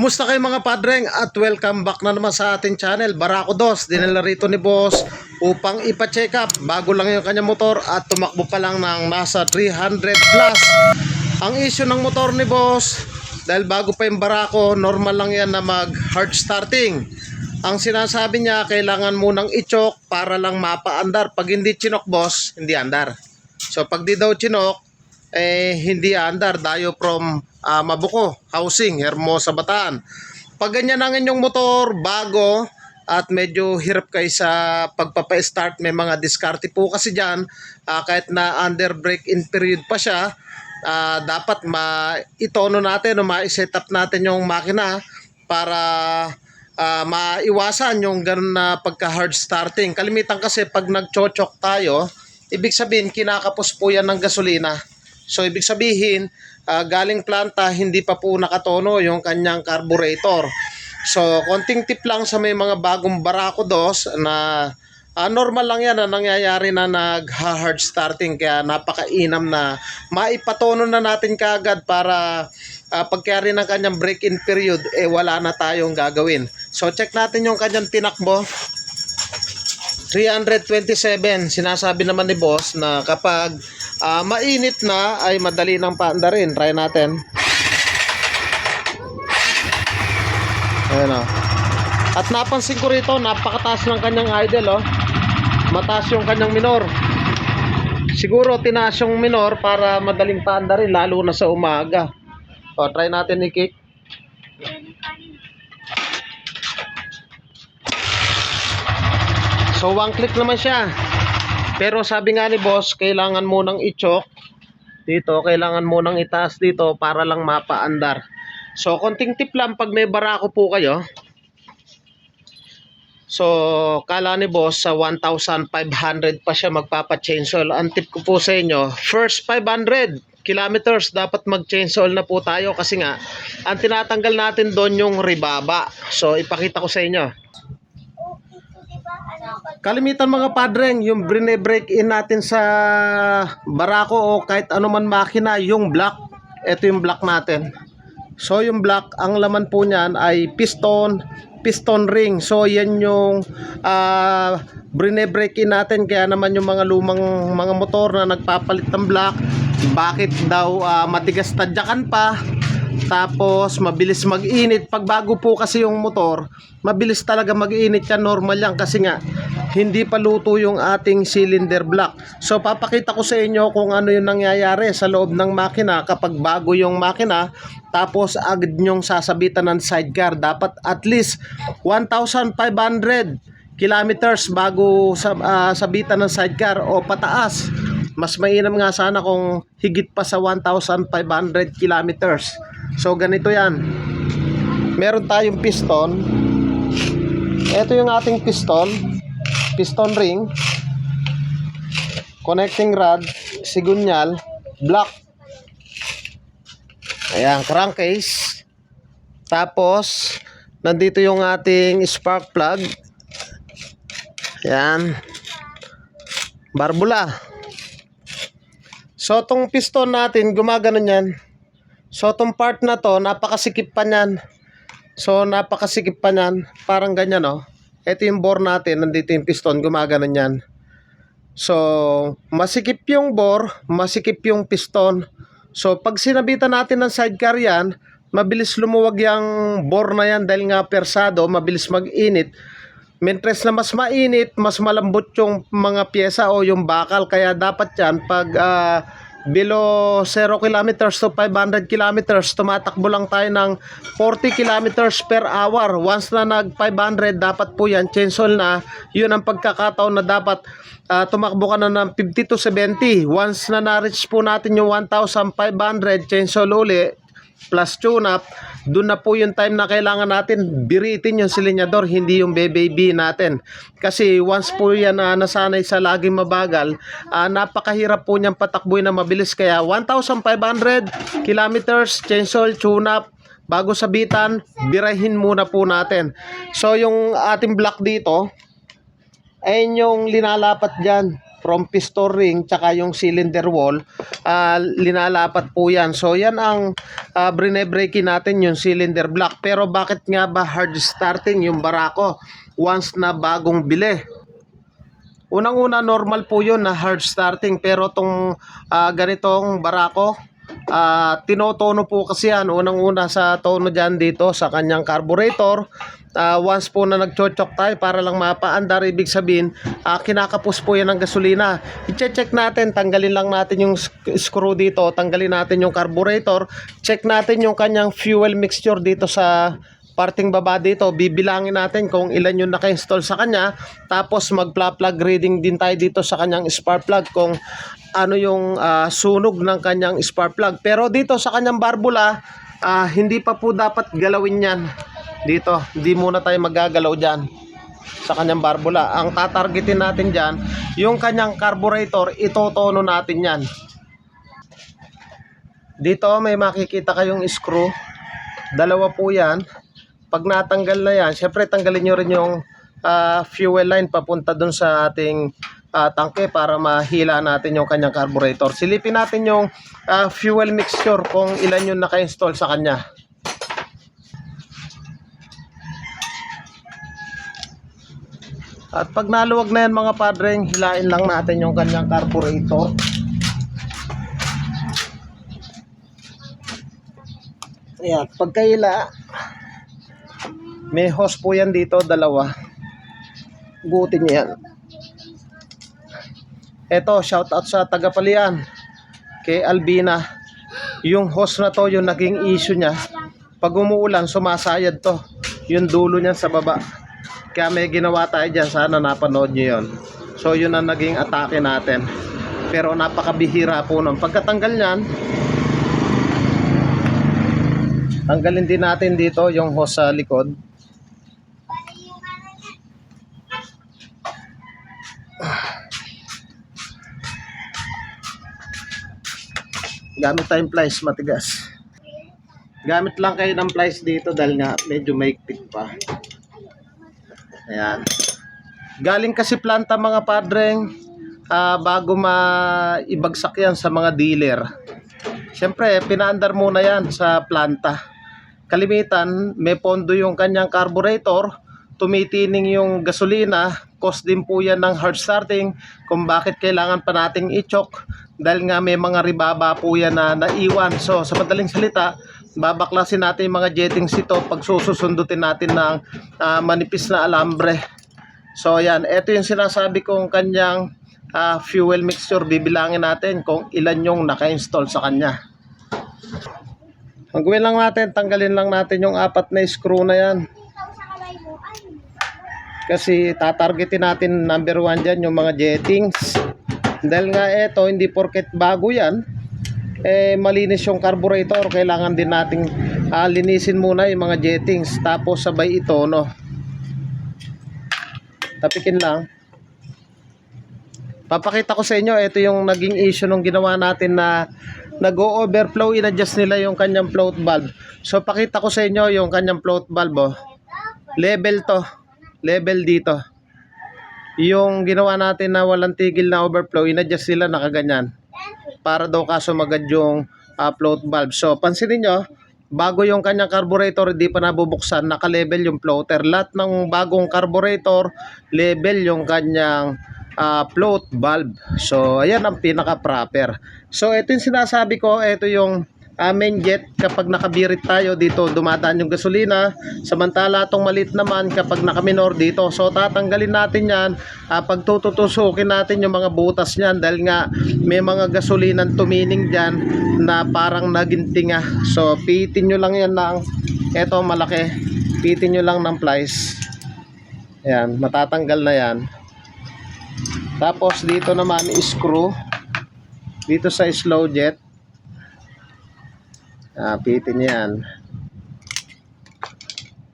Kumusta kayo mga padreng at welcome back na naman sa ating channel. Barako Dos, dinala rito ni boss upang ipa-check up. Bago lang yung kanya motor at tumakbo pa lang ng nasa 300 plus. Ang issue ng motor ni boss, dahil bago pa yung Barako, normal lang yan na mag hard starting. Ang sinasabi niya, kailangan munang i-choke para lang mapaandar. Pag hindi chinok boss, hindi andar. So pag di daw chinok, hindi andar. Dayo from Mabuko, Housing, Hermosa, Bataan. Pag ganyan ang inyong motor, bago at medyo hirap kayo sa pagpapa-start, may mga diskarte po kasi dyan. Kahit na under break-in period pa siya, dapat itono natin o ma-set up natin yung makina para maiwasan yung ganun na pagka-hard starting. Kalimitan kasi pag nag-chochok tayo, ibig sabihin kinakapos po yan ng gasolina. So ibig sabihin, galing planta, hindi pa po nakatono yung kanyang carburetor. So konting tip lang sa may mga bagong Barako Dos na normal lang yan na nangyayari na nag-hard starting. Kaya napakainam na maipatono na natin kaagad para pagkayari ng kanyang break-in period, wala na tayong gagawin. So check natin yung kanyang tinakbo. 327, sinasabi naman ni boss na kapag mainit na ay madali nang paandarin. Try natin. Ayan o. At napansin ko rito, napakataas ng kanyang idle o. Mataas yung kanyang minor. Siguro tinaas yung minor para madaling paandarin, lalo na sa umaga. O, try natin i-kick. So one click naman siya. Pero sabi nga ni boss, kailangan munang i-choke dito, kailangan munang itaas dito para lang mapaandar. So konting tip lang pag may Barako po kayo. So kala ni boss sa 1,500 pa siya magpapa-change oil. Ang tip ko po sa inyo, first 500 kilometers dapat mag-change oil na po tayo kasi nga ang tinatanggal natin doon yung ribaba. So ipakita ko sa inyo. Kalimitan mga padreng, yung break in natin sa Barako o kahit anuman makina, yung block, ito yung block natin. So yung block, ang laman po niyan ay piston ring. So yan yung break in natin. Kaya naman yung mga lumang mga motor na nagpapalit ng block, bakit daw matigas tadyakan pa, tapos mabilis mag-init. Pag bago po kasi yung motor, mabilis talaga mag-init yan, normal yan kasi nga hindi pa luto yung ating cylinder block. So papakita ko sa inyo kung ano yung nangyayari sa loob ng makina kapag bago yung makina, tapos agad nyong sasabitan ng sidecar. Dapat at least 1,500 kilometers bago sabitan ng sidecar o pataas. Mas mainam nga sana kung higit pa sa 1,500 kilometers. So ganito yan. Meron tayong piston. Ito yung ating piston ring, connecting rod, sigunyal, block. Ayan, crankcase. Tapos nandito yung ating spark plug. Ayan, barbula. So tong piston natin gumagano yan. So tong part na to, napakasikip pa niyan. Parang ganyan oh. Ito yung bore natin, nandito yung piston, gumagano yan. So masikip yung bore, masikip yung piston. So pag sinabitan natin ng sidecar yan, mabilis lumuwag yung bore na yan dahil nga persado, mabilis mag-init. Mintres na mas mainit, mas malambot yung mga pyesa o yung bakal. Kaya dapat yan pag below 0 kilometers to 500 kilometers, tumatakbo lang tayo ng 40 kilometers per hour. Once na nag 500, dapat po yan change oil na. Yun ang pagkakataon na dapat tumakbo ka na ng 50 to 70. Once na na-reach po natin yung 1,500, change oil uli plus tune up, doon na po yung time na kailangan natin biritin yung silinyador, hindi yung baby natin. Kasi once po yan nasanay sa laging mabagal, napakahirap po niyang patakbuhin na mabilis. Kaya 1,500 kilometers, change oil, tune up, bago sabitan, birahin muna po natin. So yung ating block dito, ayun yung linalapat dyan. from piston ring tsaka yung cylinder wall, linalapat po yan. So yan ang brine-breaking natin yung cylinder block. Pero bakit nga ba hard starting yung barako once na bagong bili? Unang-una, normal po yun na hard starting, pero tong ganitong barako, tinotono po kasi yan. Unang-una sa tono dyan dito sa kanyang carburetor. Once po na nagchochok tayo para lang mapaandar, ibig sabihin kinakapos po yan ng gasolina. I-check natin, tanggalin lang natin yung screw dito, tanggalin natin yung carburetor, check natin yung kanyang fuel mixture dito sa parting baba dito, bibilangin natin kung ilan yung naka-install sa kanya, tapos mag-plug reading din tayo dito sa kanyang spark plug kung ano yung sunog ng kanyang spark plug. Pero dito sa kanyang barbula, hindi pa po dapat galawin yan. Dito, hindi muna tayo magagalaw dyan sa kanyang barbula. Ang tatargetin natin dyan, yung kanyang carburetor, itotono natin yan. Dito may makikita kayong screw, dalawa po yan. Pag natanggal na yan, syempre tanggalin nyo rin yung fuel line papunta dun sa ating tangke para mahila natin yung kanyang carburetor. Silipin natin yung fuel mixture kung ilan yung naka-install sa kanya. At pag naluwag na yan mga padreng, hilain lang natin yung kanyang carburetor. Ayan, pagkahila, may hose po yan dito, dalawa. Gutin nyo yan. Eto, shout out sa tagapalian kay Albina. Yung hose na to, yung naging issue niya, pag umuulan, sumasayad to. Yung dulo niyan sa baba. Kaya may ginawa tayo dyan, sana napanood nyo yun. So yun ang naging atake natin. Pero napakabihira po nun. Pagkatanggal nyan, tanggalin din natin dito yung hose sa likod. Gamit tayong plies, matigas. Gamit lang kayo ng plies dito dahil nga medyo maikpit pa. Ayan. Galing kasi planta mga padreng, bago maibagsak yan sa mga dealer. Siyempre, pinaandar muna yan sa planta. Kalimitan, may pondo yung kanyang carburetor, tumitining yung gasolina, cost din po yan ng hard starting kung bakit kailangan pa nating i-choke dahil nga may mga ribaba po yan na naiwan. So sa madaling salita, babaklasin natin yung mga jettings ito pag susundutin natin ng manipis na alambre. So yan, ito yung sinasabi kong kanyang fuel mixture. Bibilangin natin kung ilan yung naka-install sa kanya. Ang gawin lang natin, tanggalin lang natin yung 4 na screw na yan. Kasi tatargetin natin number 1 dyan yung mga jettings. Dahil nga ito, hindi porket bago yan, malinis yung carburetor. Kailangan din nating linisin muna yung mga jettings. Tapos sabay ito, no? Tapikin lang. Papakita ko sa inyo, ito yung naging issue nung ginawa natin na nag-o-overflow, in-adjust nila yung kanyang float valve. So pakita ko sa inyo yung kanyang float valve, oh. Level to, level dito. Yung ginawa natin na walang tigil na overflow, in-adjust sila nakaganyan para daw kasumagad yung float valve. So pansinin nyo, bago yung kanyang carburetor, hindi pa nabubuksan, naka-level yung floater. Lahat ng bagong carburetor, level yung kanyang float valve. So ayan ang pinaka proper. So ito yung sinasabi ko, ito yung main jet. Kapag nakabirit tayo dito, dumadaan yung gasolina, samantala itong maliit naman kapag nakaminor dito. So tatanggalin natin yan, pagtututusukin natin yung mga butas nyan dahil nga may mga gasolinan tumining dyan na parang nagintinga. So pitin nyo lang yan ng eto malaki, pitin nyo lang ng plies. Ayan, matatanggal na yan. Tapos dito naman screw dito sa slow jet, pitin yan,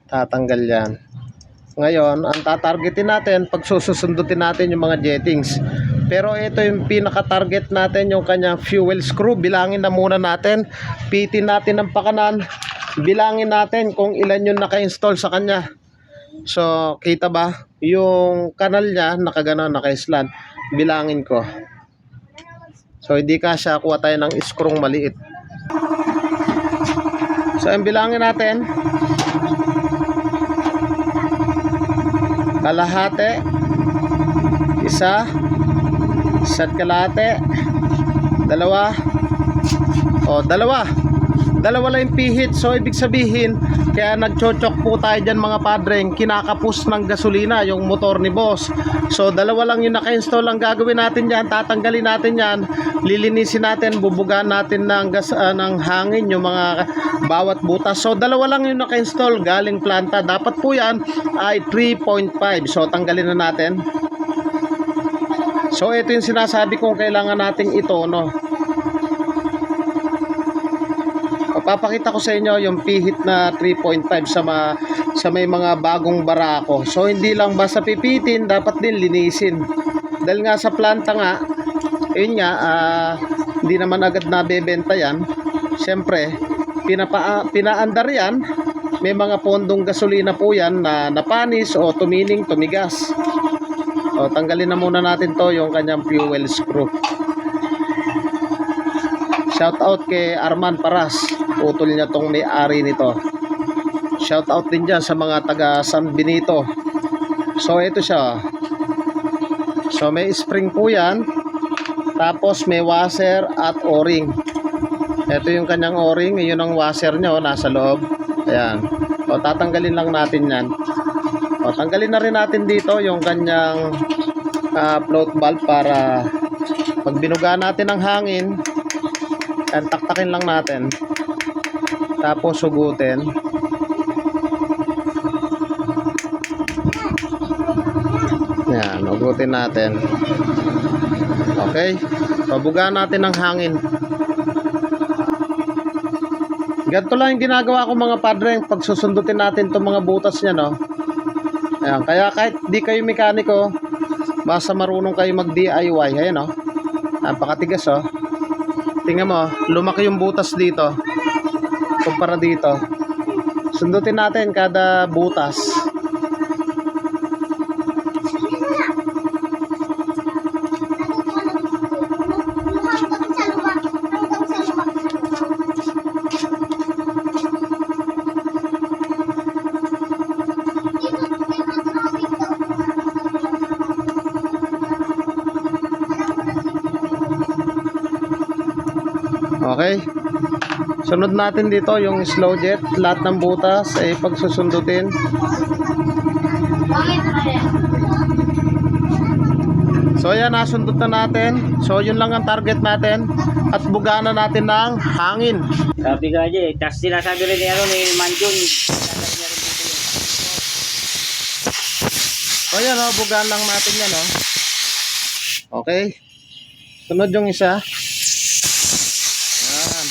tatanggal yan. Ngayon ang tatargetin natin, pag susundutin natin yung mga jettings. Pero ito yung pinaka target natin, yung kanyang fuel screw. Bilangin na muna natin, pitin natin ang pakanan, bilangin natin kung ilan yung naka-install sa kanya. So kita ba yung kanal niya nakagano, naka-slant. bilangin ko. So hindi kasya, kuha tayo ng screw maliit. So ang bilangin natin, kalahati, isa, isa't kalahati, dalawa, dalawa lang yung pihit. So ibig sabihin, kaya nagchochok po tayo dyan mga padreng, kinakapos ng gasolina yung motor ni boss. So dalawa lang yung naka-install. Ang gagawin natin dyan, tatanggalin natin yan, lilinisin natin, bubugaan natin ng ng hangin yung mga bawat butas. So dalawa lang yung naka-install galing planta. Dapat po yan ay 3.5. So tanggalin na natin. So ito yung sinasabi kong kailangan nating ito, no. Papakita ko sa inyo yung pihit na 3.5 sa may mga bagong barako. So hindi lang basta pipitin, dapat din linisin. Dahil nga sa planta nga, yun nga, hindi naman agad nabebenta yan. Siyempre, pinaandar yan. May mga pondong gasolina po yan na napanis o tumining, tumigas. O, tanggalin na muna natin to yung kanyang fuel screw. Shout out kay Arman Paras, utol niya tong may-ari nito. Shout out din dyan sa mga taga San Benito. So ito siya. So may spring po yan, tapos may washer at o-ring. Ito yung kanyang o-ring, yun ang washer niya, nasa loob. Ayan. O tatanggalin lang natin yan. O tanggalin na rin natin dito yung kanyang float valve para pag binuga natin ng hangin, yan, taktakin lang natin, tapos sugutin. Yan, ugutin natin. Okay, pabugaan natin ng hangin. Ganito lang yung ginagawa ko mga padre, pag susundutin natin itong mga butas nya, no. Ayan, kaya kahit di kayo mekaniko, basta marunong kayo mag DIY. Ayan, no, napakatigas, oh. Tingnan mo, lumaki yung butas dito kumpara dito. Sundutin natin kada butas. Okay. Sunod natin dito yung slow jet. Lahat ng butas ay pagsusundutin. So ayan, nasundot na natin. So yun lang ang target natin. At bugaan na natin ng hangin. Sabi ka aja, tas sinasabi rin ni Manjun. So ayan, oh, bugaan lang natin yan, oh. Okay. Sunod yung isa. Ayan.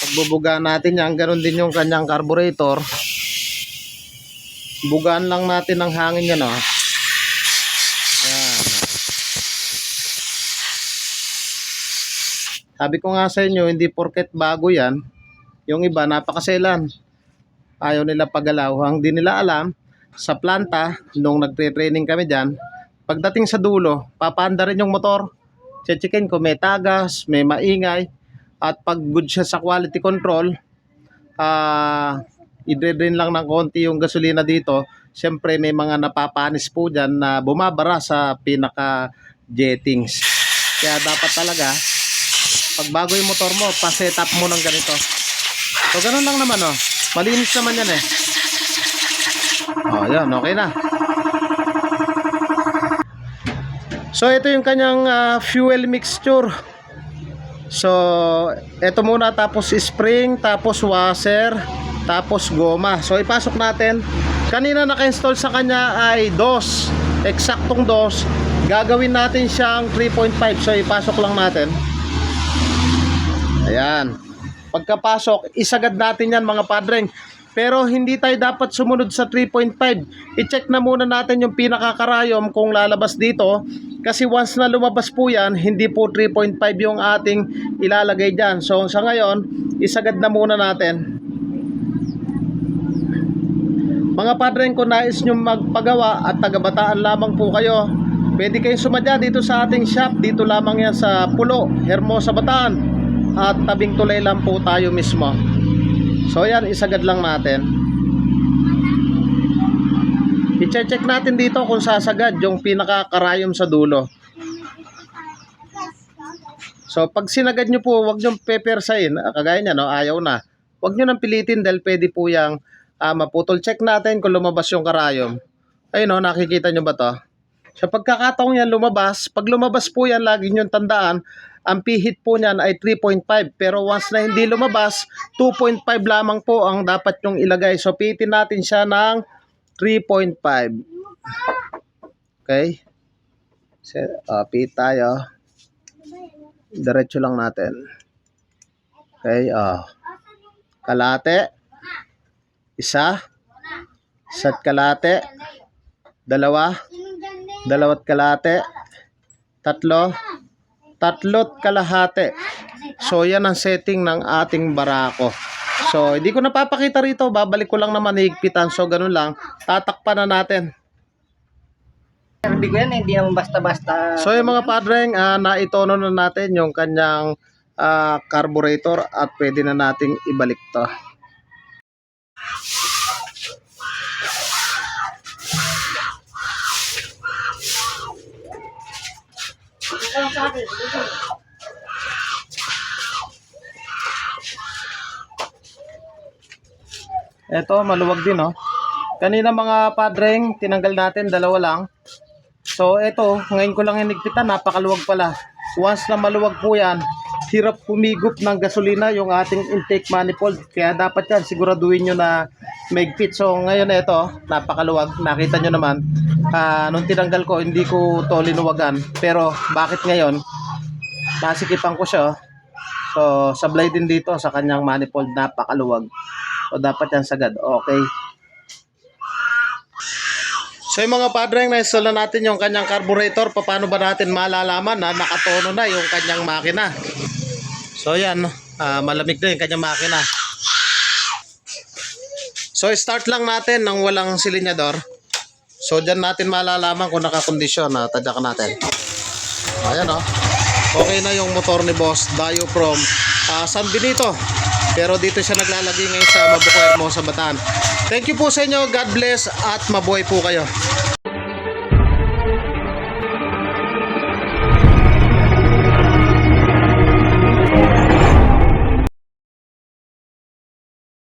Pagbubugaan natin yan, ganoon din yung kanyang carburetor. Bugaan lang natin ng hangin yan, oh. Ayan. Sabi ko nga sa inyo, hindi porket bago yan, yung iba napakaselan. Ayaw nila pagalaw. Ang di nila alam, sa planta, nung nagtre-training kami dyan, pagdating sa dulo, papaanda rin yung motor. Checkin ko may tagas, may maingay, at pag good siya sa quality control, i-drain lang ng konti yung gasolina dito. Siyempre may mga napapanis po dyan na bumabara sa pinaka jettings. Kaya dapat talaga, pag bago yung motor mo, pa-set up mo ng ganito. So ganun lang naman, oh. Malinis naman yan, eh. Oh, yan, okay na. So ito yung kanyang fuel mixture. So ito muna, tapos spring, tapos washer, tapos goma. So ipasok natin. Kanina naka-install sa kanya ay dos, eksaktong dos. Gagawin natin siyang 3.5. So ipasok lang natin. Ayan. Pagkapasok, isagad natin yan mga padreng. Pero hindi tayo dapat sumunod sa 3.5. I-check na muna natin yung pinakakarayom kung lalabas dito. Kasi once na lumabas po yan, hindi po 3.5 yung ating ilalagay dyan. So sa ngayon, isagad na muna natin. Mga padreng, kung nais nyo magpagawa at tagabataan lamang po kayo, pwede kayong sumadya dito sa ating shop. Dito lamang yan sa Pulo, Hermosa, Bataan. At tabing tulay lang po tayo mismo. So yan, isagad lang natin. I-check natin dito kung sasagad yung pinakakarayom sa dulo. So pag sinagad nyo po, wag nyo pepersain. Kagaya niya, no? Ayaw na. Wag nyo nang pilitin dahil pwede po yung maputol. Check natin kung lumabas yung karayom. Ayun, no? Nakikita nyo ba to? Sa pagkakataong yan lumabas, pag lumabas po yan, lagi nyo tandaan, ang pihit po niyan ay 3.5. Pero once na hindi lumabas, 2.5 lamang po ang dapat yung ilagay. So pihitin natin siya ng 3.5. Okay? So, pihit tayo. Diretso lang natin. Okay, kalate. Isa. Isa't kalate. Dalawa. Dalawat kalate. Tatlo. Tatlot kalahati. So, yan ang setting ng ating barako. So, hindi ko napapakita rito. Babalik ko lang naman higpitan. So, ganun lang. Tatakpan na natin. Hindi ko yan, hindi naman basta-basta. So yung mga padreng, naitono na natin yung kanyang carburetor at pwede na nating ibalik to. Ito, maluwag din, oh. Kanina mga padreng, tinanggal natin, dalawa lang. So ito, ngayon ko lang hinigpitan, napakaluwag pala. Once na maluwag po yan, hirap humigop ng gasolina yung ating intake manifold. Kaya dapat yan, siguraduhin nyo na maigpit. So ngayon ito, napakaluwag. Nakita nyo naman, nung tinanggal ko, hindi ko to linuwagan. Pero bakit ngayon, nasikipan ko siya. So sablay din dito sa kanyang manifold, napakaluwag. So dapat yan sagad, okay. So yung mga padreng, na-install na natin yung kanyang carburetor. Paano ba natin malalaman na nakatono na yung kanyang makina? So yan, malamig na yung kanyang makina. So start lang natin ng walang silinyador. So dyan natin malalaman kung nakakondisyon. Tadyakan natin. Ayan, oh. Okay na yung motor ni Boss Dayo from San Benito. Pero dito siya naglalagay ngayon sa Mabuco, Hermosa, Bataan. Thank you po sa inyo. God bless at mabuhay po kayo.